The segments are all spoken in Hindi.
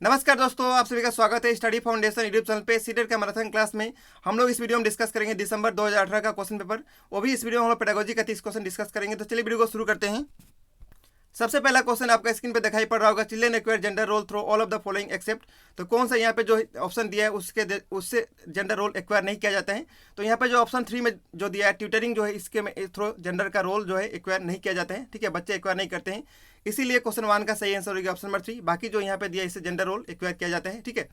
नमस्कार दोस्तों, आप सभी का स्वागत है स्टडी फाउंडेशन यूट्यूब चैनल पे। सीटेट का मैराथन क्लास में हम लोग इस वीडियो में डिस्कस करेंगे दिसंबर 2018 का क्वेश्चन पेपर। वो भी इस वीडियो में हम लोग पेडागोजी का 30 क्वेश्चन डिस्कस करेंगे। तो चलिए वीडियो को शुरू करते हैं। सबसे पहला क्वेश्चन आपका स्क्रीन पे दिखाई पड़ रहा होगा, children acquire gender role through all of the following except. तो कौन सा यहाँ पे जो ऑप्शन दिया है उससे जेंडर रोल एक्वायर नहीं किया जाता है। तो यहाँ पे जो ऑप्शन 3 में जो दिया है ट्यूटरिंग जो है, इसके थ्रू जेंडर का रोल जो है एक्वायर नहीं किया जाता है। ठीक है, बच्चे एक्वायर नहीं करते हैं, इसीलिए क्वेश्चन 1 का सही आंसर होगा ऑप्शन नंबर 3। बाकी जो यहाँ पे दिया है इससे जेंडर रोल एक्वायर किया जाता है। ठीक है,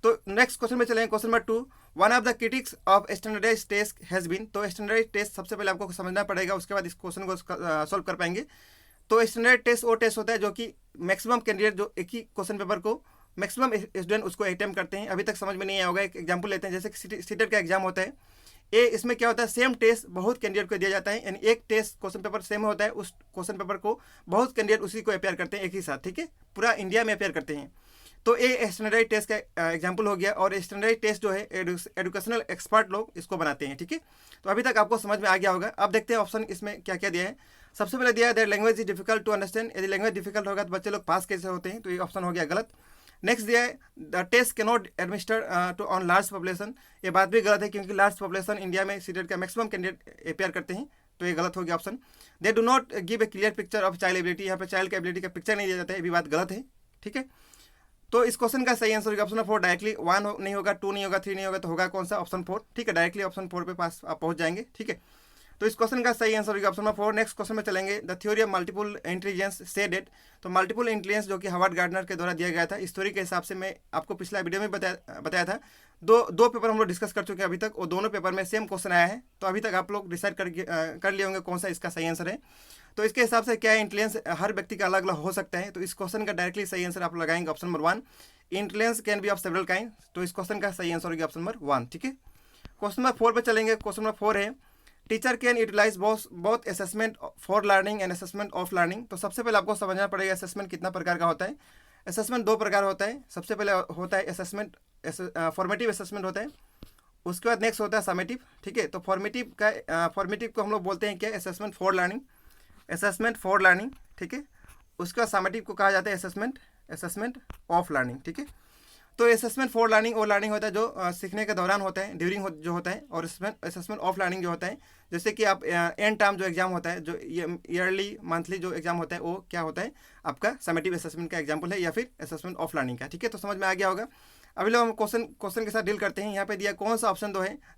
तो नेक्स्ट क्वेश्चन में चलेंगे। Question number 2, one of the critics of standardize test has been. तो स्टैंडर्डाइज टेस्ट सबसे पहले आपको समझना पड़ेगा, उसके बाद इस क्वेश्चन को सॉल्व कर पाएंगे। तो स्टैंडर्ड टेस्ट वो टेस्ट होता है जो कि मैक्सिमम कैंडिडेट जो एक ही क्वेश्चन पेपर को मैक्सिमम स्टूडेंट उसको अटेम्प्ट करते हैं। अभी तक समझ में नहीं आया होगा, एक एग्जांपल लेते हैं। जैसे कि सीटेट का एग्जाम होता है, इसमें क्या होता है, सेम टेस्ट बहुत कैंडिडेट को दिया जाता है। यानी एक टेस्ट क्वेश्चन पेपर सेम होता है, उस क्वेश्चन पेपर को बहुत कैंडिडेट उसी को अपेयर करते हैं एक ही साथ। ठीक है, पूरा इंडिया में अपेयर करते हैं। तो ये स्टैंडर्डाइज टेस्ट का एग्जांपल हो गया। और स्टैंडर्डाइज टेस्ट जो है एजुकेशनल एक्सपर्ट लोग इसको बनाते हैं। ठीक है, तो अभी तक आपको समझ में आ गया होगा। अब देखते हैं ऑप्शन इसमें क्या क्या दिया है। सबसे पहले दिया है that language is difficult to understand. यदि लैंग्वेज डिफिकल्ट होगा तो बच्चे लोग पास कैसे होते हैं, तो ये ऑप्शन हो गया गलत। नेक्स्ट दिया है the test can not administer to on large population. ये बात भी गलत है, क्योंकि लार्ज पॉपुलेशन इंडिया में सीटेट का मैक्सिमम कैंडिडेट अपेयर करते हैं, तो ये गलत हो गया option. They do not give a clear picture of child ability. यहाँ पे चाइल्ड की एबिलिटी का पिक्चर नहीं दिया जाता है, ये भी बात गलत है। ठीक है, तो इस क्वेश्चन का सही आंसर होगा ऑप्शन 4। डायरेक्टली 1 नहीं होगा, 2 नहीं होगा, 3 नहीं होगा, तो होगा कौन सा, ऑप्शन 4। ठीक है, डायरेक्टली ऑप्शन 4 पे पास आप पहुंच जाएंगे। ठीक है, तो इस क्वेश्चन का सही आंसर होगा ऑप्शन नंबर 4। नेक्स्ट क्वेश्चन में चलेंगे। The theory of multiple intelligence से डेट। तो मल्टीपल इंटेलिजेंस जो कि हार्वर्ड गार्डनर के द्वारा दिया गया था, इस थ्योरी के हिसाब से मैं आपको पिछला वीडियो में बताया था। दो पेपर हम लोग डिस्कस कर चुके हैं अभी तक, और दोनों पेपर में सेम क्वेश्चन आया है। तो अभी तक आप लोग डिसाइड कर लिए होंगे कौन सा इसका सही आंसर है। तो इसके हिसाब से क्या है, इंटेलिजेंस हर व्यक्ति का अलग अलग हो सकता है। तो इस क्वेश्चन का डायरेक्टली सही आंसर आप लगाएंगे option number 1। Intelligence can be of several kind. तो इस क्वेश्चन का सही आंसर होगा ऑप्शन नंबर 1। ठीक है, क्वेश्चन नंबर 4 पे चलेंगे। क्वेश्चन नंबर 4 है teacher can utilize both assessment for learning and assessment of learning. तो सबसे पहले आपको समझना पड़ेगा असेसमेंट कितना प्रकार का होता है। असेसमेंट 2 प्रकार होता है। सबसे पहले होता है असेसमेंट, फॉर्मेटिव असेसमेंट होता है। उसके बाद नेक्स्ट होता है समेटिव। ठीक है, तो फॉर्मेटिव को हम लोग बोलते हैं क्या, assessment for learning, assessment for learning. ठीक है, उसके बाद समेटिव को कहा जाता है असेसमेंट ऑफ लर्निंग। ठीक है, तो असेसमेंट फॉर लर्निंग वो लर्निंग होता है जो सीखने के दौरान होता है, ड्यूरिंग जो होता है। और असेसमेंट ऑफ लर्निंग जो होता है, जैसे कि आप एंड टर्म जो एग्जाम होता है, जो ईयरली मंथली जो एग्जाम होता है, वो क्या होता है, आपका समेटिव असेसमेंट का एग्जाम्पल है, या फिर असेसमेंट ऑफ लर्निंग का। ठीक है, तो समझ में आ गया होगा। अभी लोग हम क्वेश्चन के साथ डील करते हैं। यहाँ पे दिया कौन सा ऑप्शन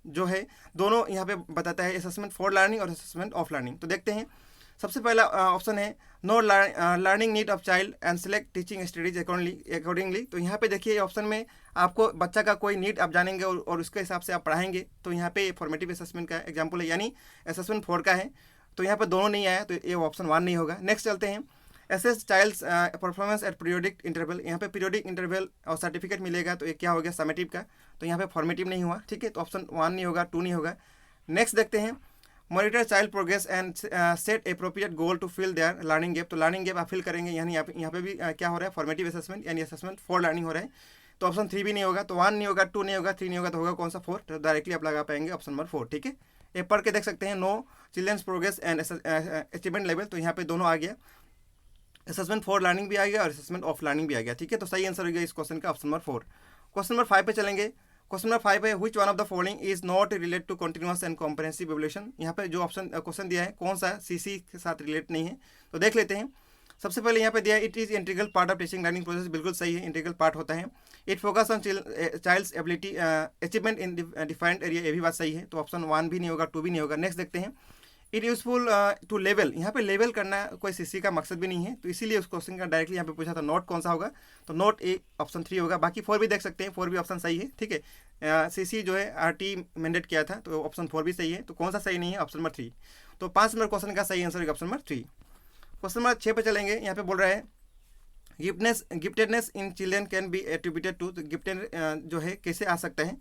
जो है दोनों यहाँ पे बताता है, असेसमेंट फॉर लर्निंग और असेसमेंट ऑफ लर्निंग। तो देखते हैं। सबसे पहला ऑप्शन है know learning need of child and select teaching studies accordingly. तो यहाँ पे देखिए ऑप्शन में आपको बच्चा का कोई नीड आप जानेंगे और उसके हिसाब से आप पढ़ाएंगे। तो यहाँ पे फॉर्मेटिव असेसमेंट का एग्जाम्पल है, यानी असेसमेंट 4 का है। तो यहाँ पे दोनों नहीं आया, तो ये ऑप्शन 1 नहीं होगा। नेक्स्ट चलते हैं। Assess child's performance at periodic interval. यहाँ पे पीरियोडिक इंटरवल और सर्टिफिकेट मिलेगा, तो ये क्या हो गया, समेटिव का। तो यहाँ पे फॉर्मेटिव नहीं हुआ। ठीक है, तो ऑप्शन 1 नहीं होगा, 2 नहीं होगा। नेक्स्ट देखते हैं। Monitor child progress and set appropriate goal to fill their learning gap. तो लर्निंग गैप आप फिल करेंगे, यानी यहाँ पे भी क्या हो रहा है, फॉर्मेटिव असेसमेंट यानी असेसमेंट फॉर लर्निंग हो रहा है। तो ऑप्शन 3 भी नहीं होगा। तो 1 नहीं होगा, 2 नहीं होगा, 3 नहीं होगा, तो होगा कौन सा, 4। तो डायरेक्टली आप लगा पाएंगे ऑप्शन नंबर 4। ठीक है, ये पढ़ के देख सकते हैं। No children's progress and achievement level. तो यहाँ पे दोनों आ गया, असेसमेंट फॉर लर्निंग भी आ गया और असेसमेंट ऑफ लर्निंग भी आ गया। ठीक है, तो सही आंसर हो गया इस क्वेश्चन का ऑप्शन नंबर 4। क्वेश्चन नंबर 5 पे चलेंगे। क्वेश्चन नंबर 5 है which one of the following is not relate to continuous and comprehensive evolution. यहाँ पे जो ऑप्शन क्वेश्चन दिया है, कौन सा सीसी के साथ रिलेट नहीं है, तो देख लेते हैं। सबसे पहले यहाँ पे दिया है it is integral part of teaching learning process. बिल्कुल सही है, इंटीग्रल पार्ट होता है। It focus on child's ability achievement in defined area, ये भी बात सही है। तो ऑप्शन 1 भी नहीं होगा, 2 भी नहीं होगा। नेक्स्ट देखते हैं। It useful to level. यहाँ पे लेवल करना कोई सीसी का मकसद भी नहीं है, तो इसीलिए उस क्वेश्चन का डायरेक्टली यहाँ पे पूछा था नोट कौन सा होगा, तो नोट ए ऑप्शन 3 होगा। बाकी 4 भी देख सकते हैं, 4 भी ऑप्शन सही है। ठीक है, सीसी जो है आरटी मैंडेट किया था, तो ऑप्शन 4 भी सही है। तो कौन सा सही नहीं है, ऑप्शन नंबर 3। तो 5 नंबर क्वेश्चन का सही आंसर होगा ऑप्शन नंबर 3। क्वेश्चन नंबर 6 पे चलेंगे। यहाँ पे बोल रहा है giftedness in children can be attributed to. तो गिफ्टेड जो है कैसे आ सकता है,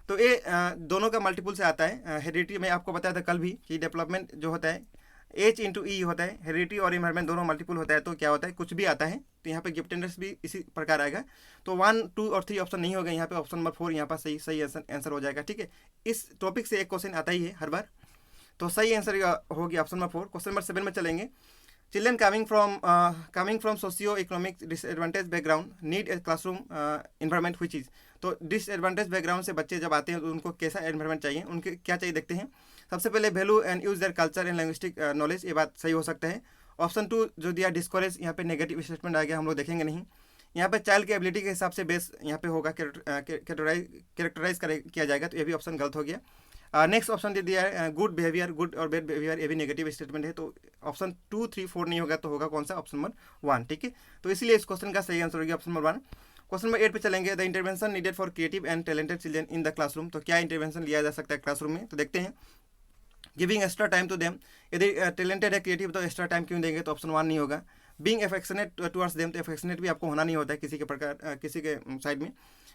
तो ये दोनों का मल्टीपुल से आता है। हेरिडिटी में आपको बताया था कल भी कि डेवलपमेंट जो होता है H/E होता है, हेरिडिटी और इन्वायरमेंट दोनों मल्टीपुल होता है। तो क्या होता है, कुछ भी आता है। तो यहाँ पे गिफ्टेडनेस भी इसी प्रकार आएगा। तो 1, 2 और 3 ऑप्शन नहीं होगा, यहाँ पे ऑप्शन नंबर 4 यहाँ पर सही आंसर हो जाएगा। ठीक है, इस टॉपिक से एक क्वेश्चन आता ही है हर बार, तो सही आंसर हो गया ऑप्शन नंबर 4। क्वेश्चन नंबर 7 में चलेंगे। Children coming from socio economic disadvantage background need a classroom environment हुई चीज़। तो डिसएडवांटेज बैकग्राउंड से बच्चे जब आते हैं तो उनको कैसा एनवायरमेंट चाहिए, उनके क्या चाहिए देखते हैं। सबसे पहले value and use their culture and linguistic knowledge, ये बात सही हो सकता है। ऑप्शन 2 जो दिया डिस्करेज, यहाँ पे नेगेटिव स्टेटमेंट आ गया, हम लोग देखेंगे नहीं। यहाँ पे चाइल्ड की एबिलिटी के हिसाब से बेस यहाँ पे होगा, कैरेक्टराइज किया जाएगा, तो ये भी ऑप्शन गलत हो गया। नेक्स्ट ऑप्शन दे दिया है गुड बिहेवियर, गुड और बैड बिहेवियर, ये भी नेगेटिव स्टेटमेंट है, तो ऑप्शन 2, 3, 4 नहीं होगा, तो होगा कौन सा, ऑप्शन नंबर 1, ठीक है। तो इसलिए इस क्वेश्चन का सही आंसर होगा ऑप्शन नंबर 1। क्वेश्चन नंबर 8 पे चलेंगे। The intervention needed for creative and talented children in the classroom, तो क्या इंटरवेंशन लिया जा सकता है क्लासरूम में, तो देखते हैं। Giving extra time to them, यदि टैलेंटेड है क्रिएटिव तो एक्स्ट्रा टाइम क्यों देंगे, तो ऑप्शन 1 नहीं होगा। बीइंग एफेक्शनेट टुवर्ड्स देम, तो एफेक्शनेट भी आपको होना नहीं होता है किसी के प्रकार किसी के साइड में।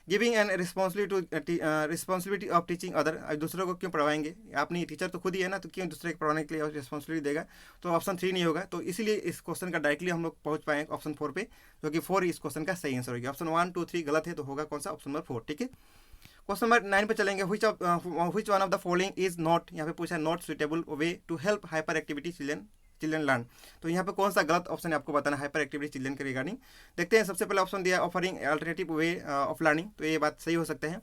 Giving an responsibility of teaching other, दूसरों को क्यों पढ़वाएंगे, अपनी टीचर तो खुद ही है ना, तो क्यों दूसरे को पढ़ाने के लिए रिस्पॉन्सिबिलिटी देगा, तो ऑप्शन 3 नहीं होगा। तो इसीलिए इस क्वेश्चन का डायरेक्टली हम लोग पहुंच पाएंगे ऑप्शन 4 पे, जो कि 4 इस क्वेश्चन का सही आंसर होगा। ऑप्शन 1, 2, 3 गलत है, तो होगा कौन सा, ऑप्शन नंबर 4, ठीक है। क्वेश्चन नंबर 9 पे चलेंगे। Which one of the following is not, यहाँ पे पूछा है not suitable way to help hyperactivity children learn, तो यहाँ पे कौन सा गलत ऑप्शन है आपको बताना हाइपर एक्टिविटी चिल्ड्रन के रिगार्डिंग। देखते हैं। सबसे पहले ऑप्शन दिया offering alternative way of learning, तो ये बात सही हो सकता है।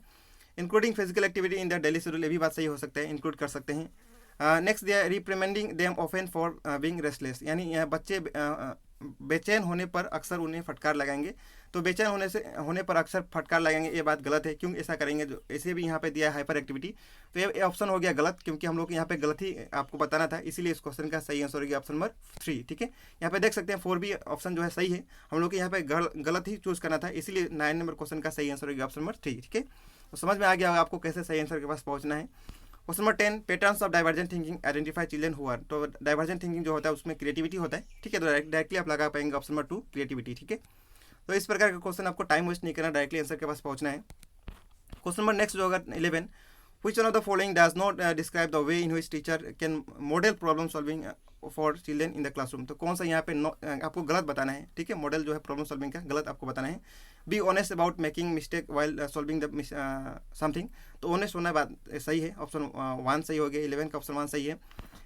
Including physical activity in the daily schedule, ये भी बात सही हो सकता है, इंक्लूड कर सकते हैं। नेक्स्ट दिया reprimanding them often for being restless, यानी बच्चे बेचैन होने पर अक्सर उन्हें फटकार लगाएंगे, तो बेचैन होने पर अक्सर फटकार लगाएंगे, ये बात गलत है। क्यों ऐसा करेंगे, जो ऐसे भी यहाँ पे दिया है हाइपर एक्टिविटी, तो ये ऑप्शन हो गया गलत, क्योंकि हम लोग यहाँ पे गलत ही आपको बताना था, इसीलिए इस क्वेश्चन का सही आंसर हो गया ऑप्शन नंबर 3, ठीक है। यहाँ पे देख सकते हैं 4 भी ऑप्शन जो है सही है, हम लोग को यहाँ पे गलत ही चूज करना था, इसीलिए 9 नंबर क्वेश्चन का सही आंसर हो गया ऑप्शन नंबर 3, ठीक है। तो समझ में आ गया आपको कैसे सही आंसर के पास पहुँचना है। Question number 10, patterns of divergent thinking identify children who are, तो डाइवर्जेंट थिंकिंग जो होता है उसमें क्रिएटिविटी होता है, ठीक है, तो डायरेक्टली आप लगा पाएंगे ऑप्शन नंबर 2 क्रिएटिविटी, ठीक है। तो इस प्रकार का क्वेश्चन आपको टाइम वेस्ट नहीं करना, डायरेक्टली आंसर के पास पहुंचना है। क्वेश्चन नंबर नेक्स्ट जो होगा 11, which one of the following does not describe the way in which teacher can model problem solving for children in the classroom, तो कौन सा यहाँ पे आपको गलत बताना है, ठीक है। मॉडल जो है प्रॉब्लम सॉल्विंग का गलत आपको बताना है। Be honest about making mistake while solving the something, तो ऑनेस्ट होना बात सही है, ऑप्शन 1 सही हो गया। 11 का ऑप्शन 1 सही है।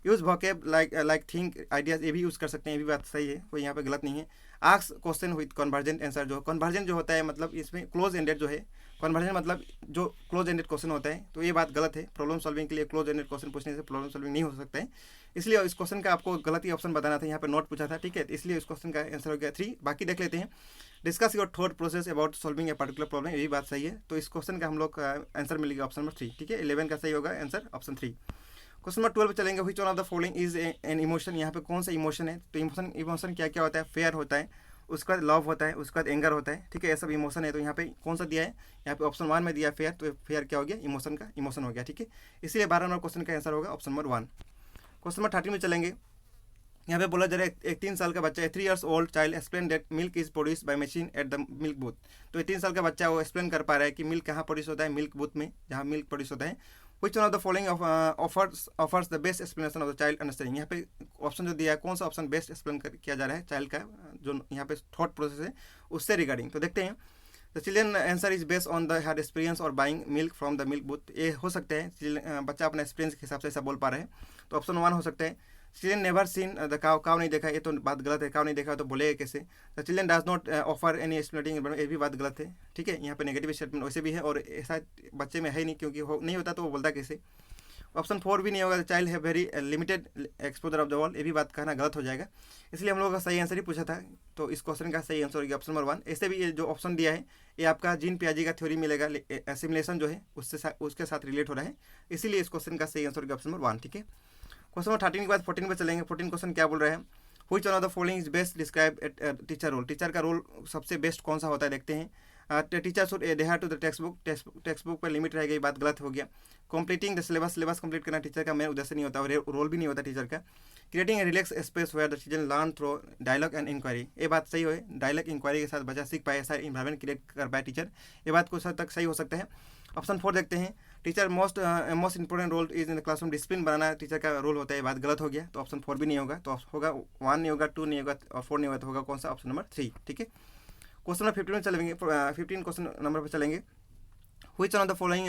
Use vocab like think ideas, ये भी यूज़ कर सकते हैं, ये भी बात सही है, कोई यहाँ पे गलत नहीं है। Ask question with convergent answer, जो कन्वर्जेंट जो होता है मतलब इसमें क्लोज एंडेड जो है, कन्वर्जन मतलब जो क्लोज एंडेड क्वेश्चन होता है, तो ये बात गलत है। प्रॉब्लम सॉल्विंग के लिए क्लोज एंडेड क्वेश्चन पूछने से प्रॉब्लम सॉल्विंग नहीं हो सकता है, इसलिए इस क्वेश्चन का आपको गलत ही ऑप्शन बताना था, यहाँ पे नोट पूछा था, ठीक है, इसलिए इस क्वेश्चन का आंसर हो गया 3। बाकी देख लेते हैं। Discuss your thought process about solving a particular problem, ये भी बात सही है, तो इस क्वेश्चन का हम लोग का आंसर मिलेगा ऑप्शन नंबर 3, ठीक है। 11 का सही होगा आंसर ऑप्शन 3। क्वेश्चन नंबर 12 पे चलेंगे। Which one of the following is an emotion, यहाँ पे कौन सा इमोशन है, तो इमोशन क्या क्या होता है, फेयर होता है, उसके बाद लव होता है, उसके बाद एंगर होता है, ठीक है, ये सब इमोशन है। तो यहाँ पे कौन सा दिया है, यहाँ पे ऑप्शन 1 में दिया फेयर, तो फेयर क्या हो गया, इमोशन का इमोशन हो गया, ठीक है। इसलिए 12 नंबर क्वेश्चन का आंसर होगा ऑप्शन नंबर 1। क्वेश्चन नंबर 13 में चलेंगे। यहाँ पे बोला जा रहा है एक 3 साल का बच्चा है, 3 years old child explain that milk is produced by machine at the milk booth, तो ये 3 साल का बच्चा वो एक्सप्लेन कर पा रहा है कि मिल्क कहाँ प्रोड्यूस होता है, मिल्क बूथ में जहाँ मिल्क प्रोड्यूस होता है। Which one of the following offers the best explanation of the child understanding, यहाँ पे ऑप्शन जो दिया है कौन सा ऑप्शन बेस्ट एक्सप्लेन किया जा रहा है चाइल्ड का जो यहाँ पे थॉट प्रोसेस है उससे रिगार्डिंग, तो देखते हैं। The children answer is based on the her experience और buying milk from the milk booth, ये हो सकता है बच्चा अपना एक्सपीरियंस के हिसाब से ऐसा बोल पा रहा है, तो ऑप्शन 1 हो सकता है। चिल्ड्रन नेवर सीन द काव नहीं देखा, ये तो बात गलत है, काव नहीं देखा तो बोलेगा कैसे। The children does not offer any explanation, ये भी बात गलत है, ठीक है। यहाँ पे नेगेटिव स्टेटमेंट वैसे भी है और ऐसा बच्चे में है नहीं, क्योंकि नहीं होता तो वो बोलता कैसे। ऑप्शन 4 भी नहीं होगा, चाइल्ड है very limited exposure of the world, ये भी बात कहना गलत हो जाएगा, इसलिए हम लोगों का सही आंसर ही पूछा था, तो इस क्वेश्चन का सही आंसर होगा ऑप्शन नंबर 1। ऐसे भी ये जो ऑप्शन दिया है ये आपका जीन पियाजी का थ्योरी मिलेगा, एसिमुलेशन जो है उसके साथ रिलेट हो रहा है, इसीलिए इस क्वेश्चन का सही आंसर होगा ऑप्शन नंबर 1, ठीक है। क्वेश्चन नंबर 13 के बाद 14 पे चलेंगे। 14 क्वेश्चन क्या बोल रहा है, which one of the following is best describe teacher role, teacher का रोल सबसे बेस्ट कौन सा होता है, देखते हैं। Teacher should adhere to the text book पर लिमिट रहेगी, बात गलत हो गया। कंप्लीटिंग द सिलेबस कंप्लीट करना टीचर का मेन उद्देश्य नहीं होता और रोल भी नहीं होता टीचर का। Creating a relax space where the children learn through dialogue and inquiry, ये बात सही है, डायलॉग इंक्वायरी के साथ बच्चा सीख पाए, ऐसा इन्वायरमेंट क्रिएट कर पाए टीचर, ये बात कुछ हद तक सही हो सकता है। ऑप्शन 4 देखते हैं। Teacher most important role is in the classroom, discipline बनाना टीचर का रोल होता है, बात गलत हो गया, तो ऑप्शन 4 भी नहीं होगा, तो होगा 1 नहीं होगा, 2 नहीं होगा और 4 नहीं होगा, तो होगा कौन सा, ऑप्शन नंबर 3, ठीक है। क्वेश्चन नंबर 15 में चलेंगे। 15 क्वेश्चन नंबर पर चलेंगे। Which one of the following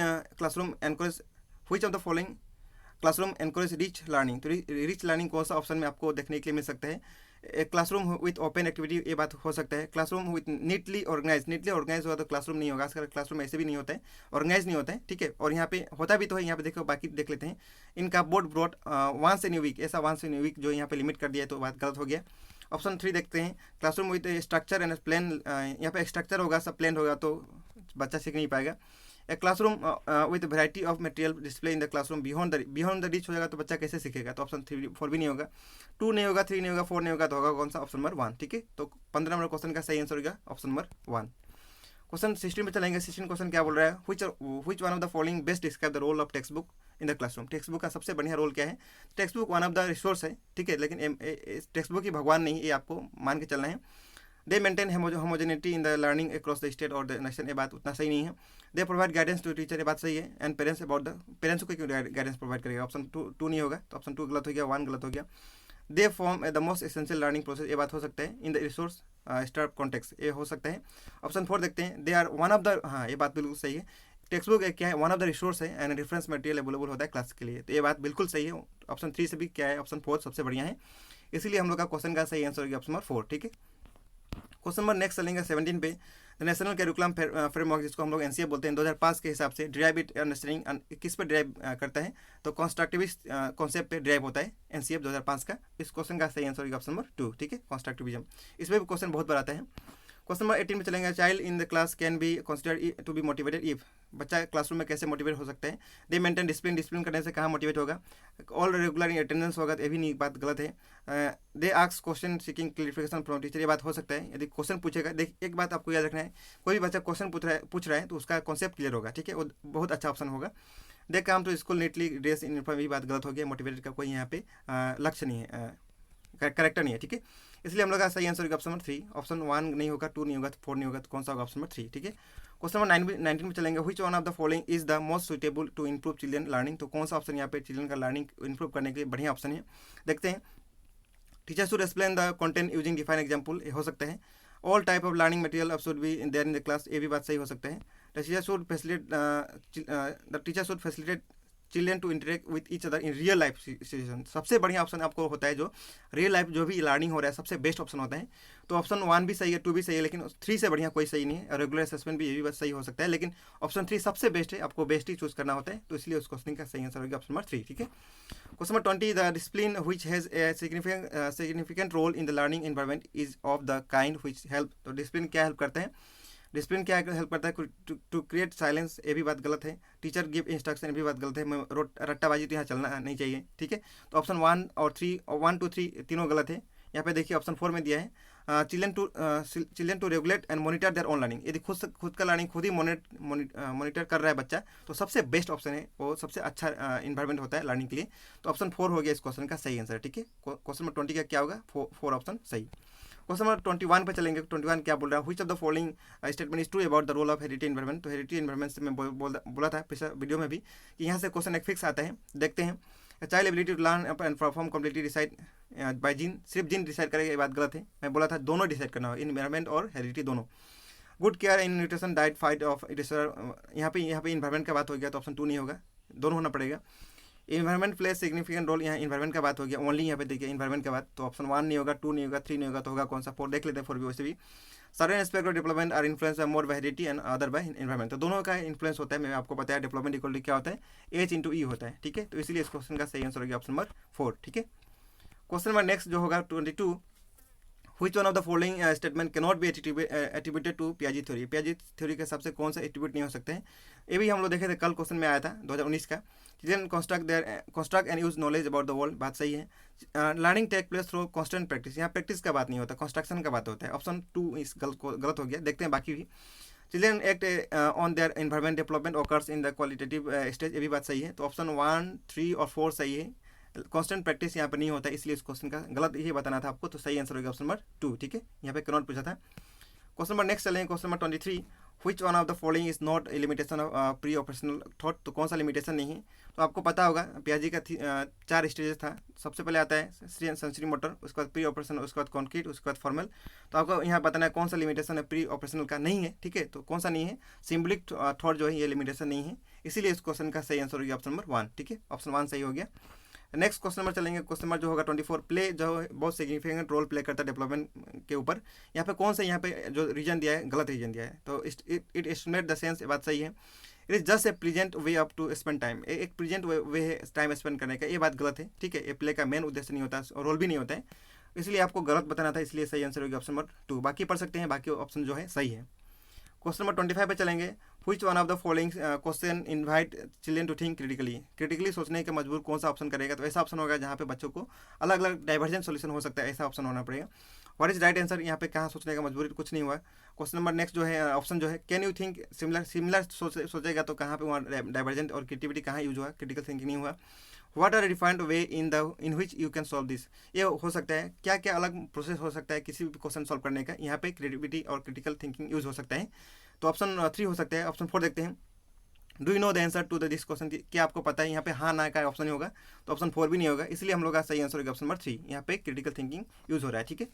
classroom encourage rich learning, तो रिच लर्निंग कौन सा ऑप्शन में आपको देखने के लिए मिल सकता है। क्लासरूम विथ ओपन एक्टिविटी, ये बात हो सकता है। क्लासरूम विथ नीटली ऑर्गेनाइज हुआ तो क्लासरूम नहीं होगा, आजकल क्लासरूम ऐसे भी नहीं होता है, ऑर्गेनाइज नहीं होता है, ठीक है। और यहाँ पे होता भी तो है, यहाँ पे देखो बाकी देख लेते हैं। इनका board broad once in a week, ऐसा वंस इन ए वीक जो यहाँ पे लिमिट कर दिया है तो बात गलत हो गया। ऑप्शन 3 देखते हैं, classroom with structure and plan, यहाँ पे स्ट्रक्चर होगा, सब प्लान होगा तो बच्चा सीख नहीं पाएगा। A classroom with variety of material display in the classroom beyond the reach हो जाएगा तो बच्चा कैसे सीखेगा, तो ऑप्शन 4 भी नहीं होगा। 2 नहीं होगा, 3 नहीं होगा, 4 नहीं होगा, तो होगा कौन सा, ऑप्शन नंबर 1, ठीक है। तो 15 नंबर क्वेश्चन का सही आंसर होगा ऑप्शन नंबर 1। क्वेश्चन 16 में चलेंगे। 16 क्वेश्चन क्या बोल रहा है, which one of the following best describe the role of textbook in the classroom. Text book का सबसे बढ़िया रोल क्या है। Text book one of the resource है, ठीक है, लेकिन टेक्स्ट बुक ही भगवान नहीं, ये आपको मान के चलना है। They maintain homogeneity in the learning across the state और द नेशन, ये बात उतना सही नहीं है। They provide guidance to teacher, ये बात सही है। And parents about the, parents को क्यों गाइडेंस प्रोवाइड करेगा, ऑप्शन 2 नहीं होगा, तो ऑप्शन 2 गलत हो गया, 1 गलत हो गया। They form the most essential learning process, ये बात हो सकता है। In the resource start context, ये हो सकता है। ऑप्शन 4 देखते हैं, they are one of the, हाँ ये बात बिल्कुल सही है। टेक्स्ट बुक क्या है, वन ऑफ द रिसोर्स है एंड रेफरेंस मटेरियल अवेलेबल होता है क्लास के लिए, तो ये बात बिल्कुल सही है। ऑप्शन 3 से भी क्या है, ऑप्शन 4 सबसे बढ़िया है, इसीलिए हम लोग का क्वेश्चन का सही आंसर होगा ऑप्शन नंबर 4, ठीक है। क्वेश्चन नंबर नेक्स्ट चलेंगे 17 पे। द नेशनल कैरिकुलम फ्रेमवर्क, जिसको हम लोग एनसीएफ बोलते हैं, 2005 के हिसाब से ड्राइव इट अंडरस्टैंडिंग किस पर ड्राइव करता है, तो कंस्ट्रक्टिविस्ट कॉन्सेप्ट पे ड्राइव होता है एनसीएफ 2005 का। इस क्वेश्चन का सही आंसर होगा ऑप्शन नंबर 2, ठीक है, कंस्ट्रक्टिविज्म। इसमें भी क्वेश्चन बहुत बार आता है। क्वेश्चन नंबर 18 में चलेंगे। Child in the class can be considered to be motivated if, बच्चा क्लासरूम में कैसे मोटिवेट हो सकता है। दे मेंटेन डिसिप्लिन करने से कहाँ मोटिवेट होगा। ऑल रेगुलर इन अटेंडेंस होगा, तो ये भी नहीं, बात गलत है। They ask question seeking clarification from teacher, ये बात हो सकता है। यदि क्वेश्चन पूछेगा, देख एक बात आपको याद रखना है, कोई भी बच्चा क्वेश्चन पूछ रहा है तो उसका कॉन्सेप्ट क्लियर होगा, ठीक है, वो बहुत अच्छा ऑप्शन होगा। They come to school neatly dress in uniform, ये बात गलत हो गया। मोटिवेटेड का कोई यहाँ पे लक्ष्य नहीं है, करेक्टर नहीं है, ठीक है, इसलिए हम लोग का सही आंसर होगा ऑप्शन नंबर 3। ऑप्शन 1 नहीं होगा, 2 नहीं होगा, 4 नहीं होगा, तो कौन सा होगा, ऑप्शन नंबर 3, ठीक है। क्वेश्चन नंबर 19 में चलेंगे। Which one of the following is the most suitable to improve children learning, तो कौन सा ऑप्शन यहाँ पे चिल्ड्रन का लर्निंग इंप्रूव करने के लिए बढ़िया ऑप्शन है, देखते हैं। Teacher should explain the content using define example, ये हो सकता है। All type of learning material should be there in the class, ये भी बात सही हो सकता है। The teacher should facilitate children to interact with each other in real life situation, सबसे बढ़िया ऑप्शन आपको होता है जो रियल लाइफ जो भी लर्निंग हो रहा है, सबसे बेस्ट ऑप्शन होता है। तो ऑप्शन 1 भी सही है, 2 भी सही है, लेकिन 3 से बढ़िया कोई सही नहीं है। रेगुलर असेसमेंट भी, ये भी बात सही हो सकता है, लेकिन ऑप्शन 3 सबसे बेस्ट है, आपको बेस्ट ही चूज करना होता है, तो इसलिए उस क्वेश्चन का सही आंसर होगा ऑप्शन नंबर 3, ठीक है। Question number 20, the discipline which has a significant role in the learning environment is of the kind which help, तो डिसिप्लिन क्या हेल्प करता है, डिसिप्लिन क्या हेल्प करता है, टू क्रिएट साइलेंस, ये भी बात गलत है। टीचर गिव इंस्ट्रक्शन, ये भी बात गलत है। रट्टाबाजी तो यहाँ चलना नहीं चाहिए, ठीक है। तो ऑप्शन 1 और 3 और 1 2 3 तीनों गलत है। यहाँ पे देखिए ऑप्शन 4 में दिया है children to regulate and monitor their own learning, यदि खुद का लर्निंग खुद ही मॉनिटर कर रहा है बच्चा, तो सबसे बेस्ट ऑप्शन है, वो सबसे अच्छा इन्वायरमेंट होता है लर्निंग के लिए, तो ऑप्शन 4 हो गया इस क्वेश्चन का सही आंसर, ठीक है। क्वेश्चन नंबर 20 का क्या होगा, 4 ऑप्शन सही। क्वेश्चन नंबर 21 पे चलेंगे। 21 क्या बोल रहा है, which of the following statement is true about the role of heritage environment, तो हेरिटेज एनवायरनमेंट से मैं बोला था पिछले वीडियो में भी कि यहाँ से क्वेश्चन एक फिक्स आता है, देखते हैं। Child ability to learn and perform completely decide by gene, सिर्फ जीन डिसाइड करेगा, ये बात गलत है। मैं बोला था दोनों डिसाइड करना होगा, इन्वायरमेंट और हेरिटेज दोनों। Good care in nutrition diet fight of disorder, यहाँ पे इन्वायरमेंट का बात हो गया, तो ऑप्शन 2 नहीं होगा, दोनों होना पड़ेगा। इन्वायरमेंट प्ले सिग्निफिकेंट रोल, यहाँ इन्वायरमेंट का बात हो गया ओनली, यहाँ पे देखिए इन्वायरमेंट का बात, तो ऑप्शन 1 नहीं होगा, 2 नहीं होगा, 3 नहीं होगा, तो होगा कौन सा, 4 देख लेते हैं। 4 भी वैसे भी certain aspect of development are influence by more by heritage and other by environment, तो दोनों का इन्फ्लुएंस होता है। मैं आपको बताया डेवलपमेंट इक्वल क्या होता है, H × E होता है, ठीक है। तो इसलिए इस क्वेश्चन का सही आंसर होगा ऑप्शन नंबर 4, ठीक है। क्वेश्चन नंबर नेक्स्ट जो होगा 22, which one of the following statement can not be attributed to पियाजी थ्योरी, पियाजी थ्योरी के हिसाब से कौन सा एट्रीब्यूट नहीं हो सकते हैं, ये भी हम लोग देखे थे, कल क्वेश्चन में आया था 2019 का। Children construct and use knowledge about the world, बात सही है। Learning take place through constant practice, यहाँ प्रैक्टिस का बात नहीं होता, कंस्ट्रक्शन का बात होता है। ऑप्शन 2 इस गलत हो गया, देखते हैं बाकी भी। Children act on their environment development occurs in the qualitative stage, ये भी बात सही है। तो ऑप्शन 1 3 और 4 सही है। कांस्टेंट प्रैक्टिस यहाँ पर नहीं होता, इसलिए इस क्वेश्चन का गलत यही बताना था आपको, तो सही आंसर होगा ऑप्शन नंबर 2, ठीक है। यहाँ पे कैनॉट पूछा था। क्वेश्चन नंबर नेक्स्ट चलेंगे। Question number 23, which one of the following is not a limitation of pre operational thought, तो कौन सा लिमिटेशन नहीं है, तो आपको पता होगा पियाजी का 4 स्टेजेस था। सबसे पहले आता है सेंसरी मोटर, उसके बाद प्री ऑपरेशनल, उसके बाद कॉन्क्रीट, उसके बाद फॉर्मल। तो आपको यहाँ बताना है कौन सा लिमिटेशन है प्री ऑपरेशनल का, नहीं है, ठीक है। तो कौन सा नहीं है, सिम्बलिक थॉट जो है ये लिमिटेशन नहीं है, इसीलिए इस क्वेश्चन का सही आंसर हो गया ऑप्शन नंबर 1, ठीक है। ऑप्शन 1 सही हो गया। नेक्स्ट क्वेश्चन नंबर चलेंगे। क्वेश्चन नंबर जो होगा 24, प्ले जो है बहुत सिग्निफिकेंट रोल प्ले करता है डेवलपमेंट के ऊपर। यहाँ पे कौन सा यहाँ पे जो रीजन दिया है गलत रीजन दिया है, तो इट एस्टिमेट द सेंस, ये बात सही है। It is just a present way up to spend time, एक प्रेजेंट वे है टाइम स्पेंड करने का, ये बात गलत है, ठीक है। ये प्ले का मेन उद्देश्य नहीं होता और रोल भी नहीं होता है, इसलिए आपको गलत बताना था, इसलिए सही आंसर होगा ऑप्शन नंबर 2। बाकी पढ़ सकते हैं, बाकी ऑप्शन जो है सही है। क्वेश्चन नंबर 25 पे चलेंगे। Which one of the following question invite children to think critically सोचने के मजबूर कौन सा ऑप्शन करेगा, तो ऐसा ऑप्शन होगा जहाँ पे बच्चों को अलग अलग डाइवर्जेंट सोल्यूशन हो सकता है, ऐसा ऑप्शन होना पड़ेगा। व्हाट इज राइट आंसर, यहाँ पे कहाँ सोचने का मजबूरी, कुछ नहीं हुआ। क्वेश्चन नंबर नेक्स्ट जो है ऑप्शन जो है कैन यू थिंक सिमिलर सोचेगा, तो कहाँ पे वहाँ डाइवर्जेंट और क्रिएटिविटी कहाँ यूज हुआ, क्रिटिकल थिंकिंग नहीं हुआ। What are defined way in which you can solve this, ये हो सकता है क्या क्या अलग प्रोसेस हो सकता है किसी भी क्वेश्चन सॉल्व करने का, यहाँ पे क्रिएटिविटी और क्रिटिकल थिंकिंग यूज हो सकता है, तो ऑप्शन 3 हो सकता है। ऑप्शन 4 देखते हैं। Do you know the answer to this question, क्या आपको पता है, यहाँ पे हाँ ना का ऑप्शन नहीं होगा, तो ऑप्शन 4 भी नहीं होगा, इसलिए हम लोग का सही आंसर होगा ऑप्शन नंबर 3, यहाँ पे क्रिटिकल थिंकिंग यूज हो रहा है, ठीक है।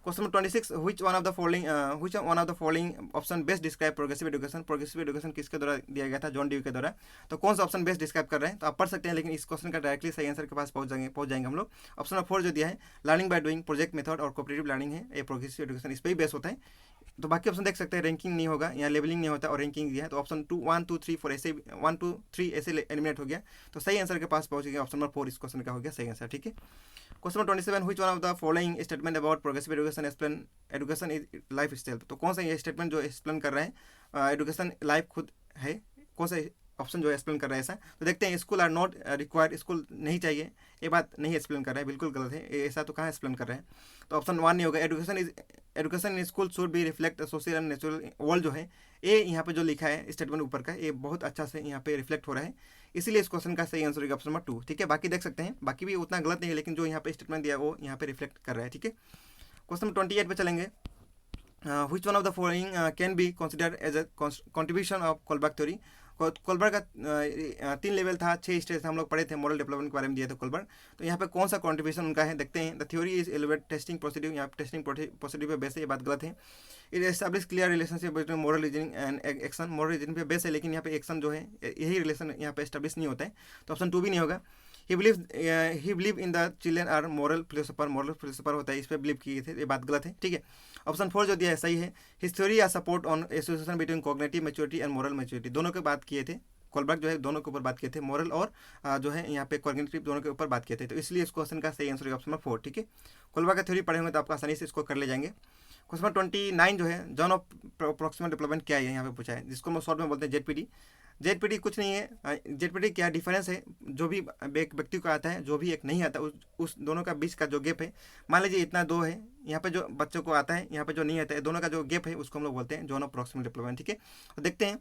Question number 26, which one of the following option best describe progressive education, progressive education किसके द्वारा दिया गया था, जॉन ड्यूई के द्वारा, तो कौन सा ऑप्शन बेस्ट डिस्क्राइब कर रहे हैं, तो आप पढ़ सकते हैं, लेकिन इस क्वेश्चन का डायरेक्टली सही आंसर के पास पहुंच जाएंगे हम लोग। ऑप्शन नंबर 4 जो दिया है learning by doing, project method और कोऑपरेटिव लर्निंग है, ये प्रोग्रेसिव एजुकेशन इस पर ही बेस होता है। तो बाकी ऑप्शन देख सकते हैं, रैंकिंग नहीं होगा, यहाँ लेवलिंग नहीं होता और रैंकिंग दिया है, तो ऑप्शन 1 2 3 4 ऐसे 1 2 3 ऐसे एलिमिनेट हो गया, तो सही आंसर के पास पहुंच गया, ऑप्शन नंबर 4 इस क्वेश्चन का हो गया सही आंसर, ठीक है। Question number 27, which one of the following statement about progressive education explain education is life style, तो कौन सा ये स्टेटमेंट जो एक्सप्लेन कर रहा है एजुकेशन लाइफ खुद है, कौन सा ऑप्शन जो एक्सप्लेन कर रहा है ऐसा, तो देखते हैं। School are not required, school नहीं चाहिए, ये बात नहीं एक्सप्लेन कर रहा है, बिल्कुल गलत है, ऐसा तो कहाँ एक्सप्लेन कर रहा है, तो ऑप्शन 1 नहीं होगा। Education in school should be reflect social and natural world जो है, ये यहाँ पे जो लिखा है स्टेटमेंट ऊपर का, ये बहुत अच्छा से यहाँ पे रिफ्लेक्ट हो रहा है, इसीलिए इस क्वेश्चन का सही आंसर होगा ऑप्शन नंबर 2, ठीक है। बाकी देख सकते हैं, बाकी भी उतना गलत नहीं है, लेकिन जो यहाँ पे स्टेटमेंट दिया वो यहाँ पे रिफ्लेक्ट कर रहा है, ठीक है। क्वेश्चन नंबर 28 पे चलेंगे। Which one of the following can be considered as a contribution of Kohlberg theory, Kohlberg का 3 लेवल था, 6 स्टेज हम लोग पढ़े थे, मॉडल डेवलपमेंट के बारे में दिया था कोलबर्ग, तो यहाँ पे कौन सा कंट्रीब्यूशन उनका है देखते हैं। The theory is elevate testing procedure, यहाँ टेस्टिंग प्रोसीड्यूर पे बेस है, ये बात गलत है। It establish clear relationship between moral reasoning and action, moral reasoning पे बेस है, लेकिन यहाँ पे एक्शन जो है यही रिलेशन यहाँ पे एस्टैब्लिश नहीं होता है, तो ऑप्शन 2 भी नहीं होगा। He believe in the children are moral philosopher होता है, इस पर बिलीव किए थे, ये बात गलत है, ठीक है। ऑप्शन 4 जो दिया है सही है। His theory are support on association between cognitive maturity and moral maturity, दोनों की बात किए थे, कोलबर्ग जो है दोनों के ऊपर बात किए थे, मोरल और जो है यहाँ पे कॉग्निटिव दोनों के ऊपर बात किए थे, तो इसलिए इस क्वेश्चन का सही आंसर है ऑप्शन नंबर 4, ठीक है। कोलबर्ग का थ्योरी पढ़े होंगे तो आप आसानी से इसको कर ले जाएंगे। क्वेश्चन नंबर 29 जो है जॉन ऑफ प्रोक्सिमल डेवलपमेंट क्या है, यहाँ पे पूछा है, जिसको हम शॉर्ट में बोलते हैं जेडपीडी कुछ नहीं है। जेडपीडी क्या डिफरेंस है, जो भी एक व्यक्ति को आता है, जो भी एक नहीं आता, उस दोनों का बीच का जो गैप है, मान लीजिए इतना 2 है, यहाँ पे जो बच्चों को आता है, यहाँ पे जो नहीं आता है, दोनों का जो गैप है उसको हम लोग बोलते हैं जॉन ऑफ प्रोक्सिमल डेवलपमेंट, ठीक है। तो देखते हैं,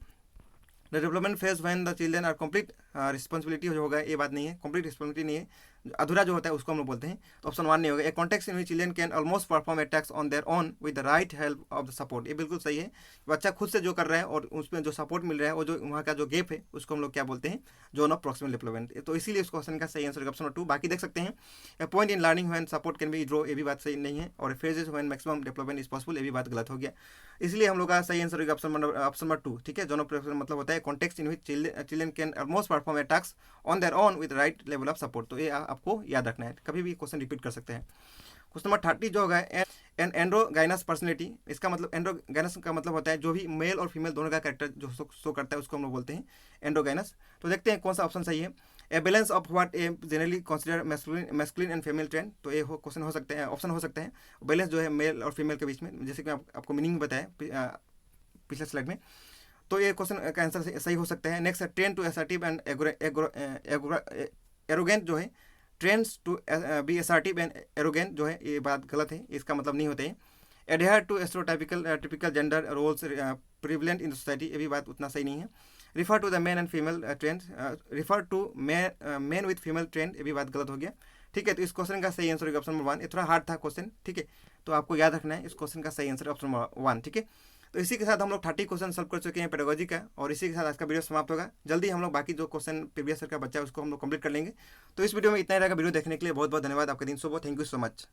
the development phase when the children are complete responsibility जो होगा, ये बात नहीं है, कंप्लीट रिस्पॉन्सिबिलिटी नहीं है, अधूरा जो होता है उसको हम लोग बोलते हैं, तो ऑप्शन 1 नहीं होगा। A context in which children can almost perform a टैक्स on their own with the right help of the support, ये बिल्कुल सही है, बच्चा खुद से जो कर रहा है और उसमें जो सपोर्ट मिल रहा है और जो वहाँ का जो गैप है उसको हम लोग क्या बोलते हैं, जोन ऑफ प्रोक्सिमल डेवलपमेंट, तो इसीलिए उस क्वेश्चन का सही आंसर ऑप्शन 2। बाकी देख सकते हैं, a point in learning when support can be draw, ये भी बात सही नहीं है, और phases when maximum development is possible, ये भी बात गलत हो गया, इसलिए हम लोग का सही आंसर होगा ऑप्शन नंबर 2, ठीक है। जोन ऑफ प्रोक्सिमल मतलब होता है context in which children can almost perform A task on their own with right level of support, तो ये आपको याद रखना है, कभी भी क्वेश्चन रिपीट कर सकते हैं। क्वेश्चन नंबर 30 जो होगा एन एंड्रोगाइनस पर्सनैलिटी, इसका मतलब एंड्रोगाइनस का मतलब होता है जो भी मेल और फीमेल दोनों का कैरेक्टर जो शो करता है उसको हम लोग बोलते हैं एंड्रोगाइनस, तो देखते हैं कौन सा ऑप्शन सही है। A balance of what A generally consider masculine and female trend, तो ये क्वेश्चन हो सकते हैं, ऑप्शन हो सकते हैं बैलेंस जो है मेल और फीमेल के बीच में, जैसे कि आपको मीनिंग बताया पिछले स्लाइड में, तो ये क्वेश्चन का आंसर सही हो सकता है। Next train to assertive and arrogant जो है, trends to be assertive and arrogant जो है, ये बात गलत है, इसका मतलब नहीं होता है। Adhere to stereotypical gender roles prevalent in society, ये भी बात उतना सही नहीं है। Refer to the man and female trends, refer to man with female trend, ये भी बात गलत हो गया, ठीक है। तो इस क्वेश्चन का सही आंसर होगा ऑप्शन नंबर 1, ये थोड़ा हार्ड था क्वेश्चन, ठीक है, तो आपको याद रखना है, इस क्वेश्चन का सही आंसर ऑप्शन नंबर 1, ठीक है। तो इसी के साथ हम लोग 30 क्वेश्चन सॉल्व कर चुके हैं पेडागोजी का, और इसी के साथ आज का वीडियो समाप्त होगा। जल्दी हम लोग बाकी जो क्वेश्चन प्रीवियस ईयर का बच्चा है उसको हम लोग कंप्लीट कर लेंगे। तो इस वीडियो में इतना ही रहेगा। वीडियो देखने के लिए बहुत बहुत धन्यवाद, आपका दिन शुभ हो, थैंक यू सो मच।